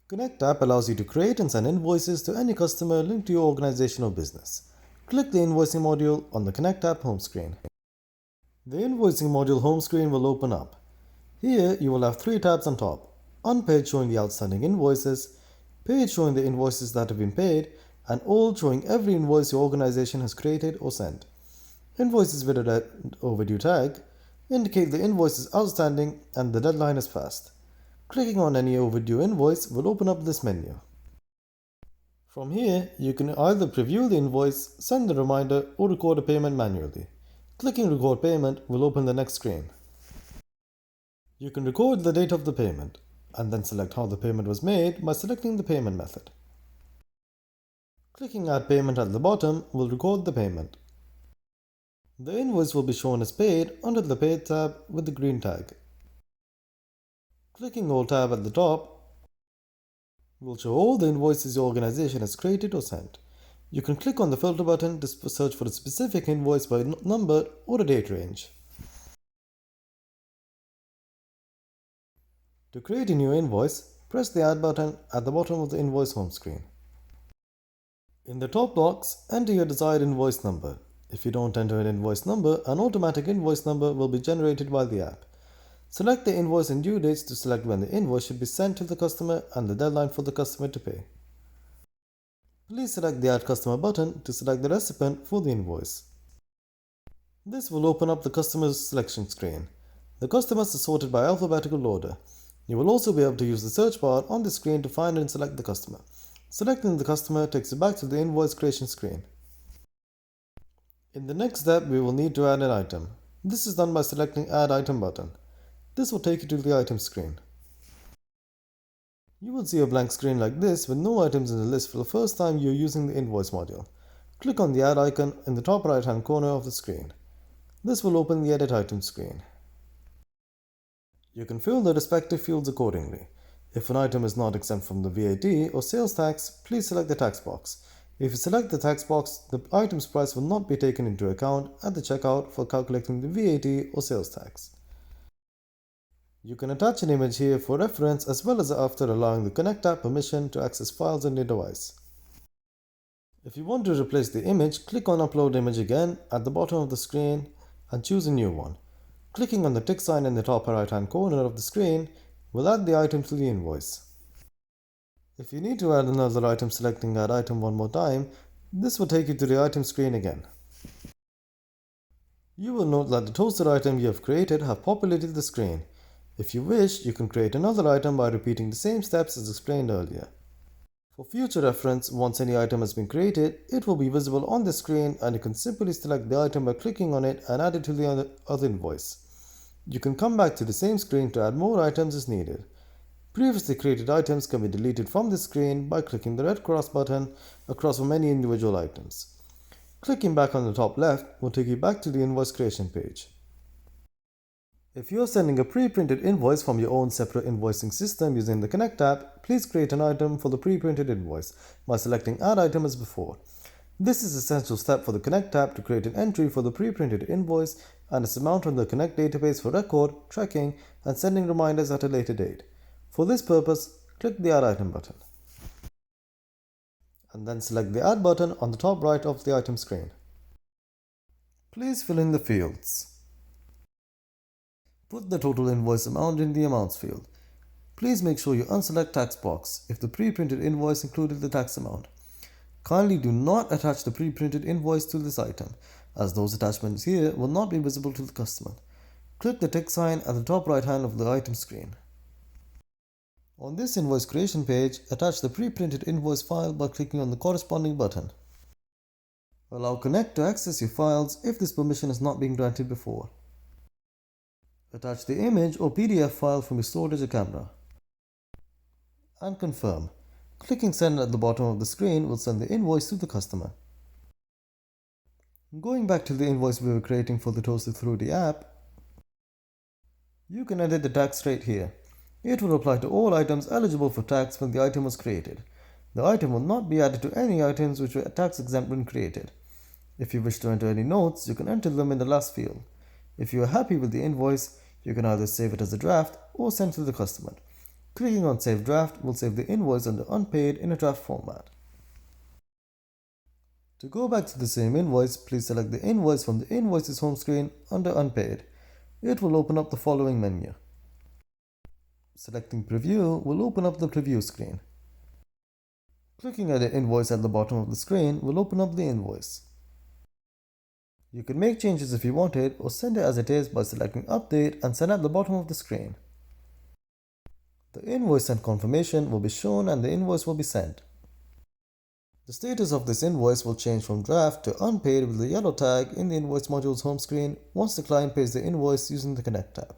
Connect app allows you to create and send invoices to any customer linked to your organization or business. Click the Invoicing module on the Connect app home screen. The Invoicing module home screen will open up. Here you will have three tabs on top: On page showing the outstanding invoices, Page showing the invoices that have been paid, and All showing every invoice your organization has created or sent. Invoices with a overdue tag indicate the invoice is outstanding and the deadline is fast. Clicking on any overdue invoice will open up this menu. From here, you can either preview the invoice, send a reminder, or record a payment manually. Clicking Record Payment will open the next screen. You can record the date of the payment, and then select how the payment was made by selecting the payment method. Clicking Add Payment at the bottom will record the payment. The invoice will be shown as paid under the Paid tab with the green tag. Clicking All tab at the top will show all the invoices your organization has created or sent. You can click on the filter button to search for a specific invoice by number or a date range. To create a new invoice, press the Add button at the bottom of the invoice home screen. In the top box, enter your desired invoice number. If you don't enter an invoice number, an automatic invoice number will be generated by the app. Select the invoice and due dates to select when the invoice should be sent to the customer and the deadline for the customer to pay. Please select the Add Customer button to select the recipient for the invoice. This will open up the customer's selection screen. The customers are sorted by alphabetical order. You will also be able to use the search bar on the screen to find and select the customer. Selecting the customer takes you back to the invoice creation screen. In the next step, we will need to add an item. This is done by selecting Add Item button. This will take you to the item screen. You will see a blank screen like this with no items in the list for the first time you are using the Invoice module. Click on the Add icon in the top right hand corner of the screen. This will open the Edit Item screen. You can fill the respective fields accordingly. If an item is not exempt from the VAT or sales tax, please select the tax box. If you select the tax box, the item's price will not be taken into account at the checkout for calculating the VAT or sales tax. You can attach an image here for reference as well as after allowing the Connect app permission to access files on your device. If you want to replace the image, click on Upload Image again at the bottom of the screen and choose a new one. Clicking on the tick sign in the top right hand corner of the screen will add the item to the invoice. If you need to add another item, selecting Add Item one more time, this will take you to the item screen again. You will note that the toaster item you have created have populated the screen. If you wish, you can create another item by repeating the same steps as explained earlier. For future reference, once any item has been created, it will be visible on the screen and you can simply select the item by clicking on it and add it to the other invoice. You can come back to the same screen to add more items as needed. Previously created items can be deleted from the screen by clicking the red cross button across from any individual items. Clicking back on the top left will take you back to the invoice creation page. If you are sending a pre-printed invoice from your own separate invoicing system using the Connect app, please create an item for the pre-printed invoice by selecting Add Item as before. This is an essential step for the Connect app to create an entry for the pre-printed invoice and its amount on the Connect database for record, tracking, and sending reminders at a later date. For this purpose, click the Add Item button and then select the Add button on the top right of the item screen. Please fill in the fields. Put the total invoice amount in the Amounts field. Please make sure you unselect Tax box if the pre-printed invoice included the tax amount. Kindly do not attach the pre-printed invoice to this item, as those attachments here will not be visible to the customer. Click the tick sign at the top right hand of the item screen. On this invoice creation page, attach the pre-printed invoice file by clicking on the corresponding button. Allow Connect to access your files if this permission has not been granted before. Attach the image or PDF file from your storage or camera. And confirm. Clicking Send at the bottom of the screen will send the invoice to the customer. Going back to the invoice we were creating for the toaster through the app, you can edit the tax rate here. It will apply to all items eligible for tax when the item was created. The item will not be added to any items which were tax exempt when created. If you wish to enter any notes, you can enter them in the last field. If you are happy with the invoice, you can either save it as a draft or send to the customer. Clicking on Save Draft will save the invoice under Unpaid in a draft format. To go back to the same invoice, please select the invoice from the Invoices home screen under Unpaid. It will open up the following menu. Selecting Preview will open up the preview screen. Clicking at the invoice at the bottom of the screen will open up the invoice. You can make changes if you wanted or send it as it is by selecting Update and Send at the bottom of the screen. The invoice sent confirmation will be shown and the invoice will be sent. The status of this invoice will change from draft to unpaid with the yellow tag in the invoice module's home screen once the client pays the invoice using the Connect tab.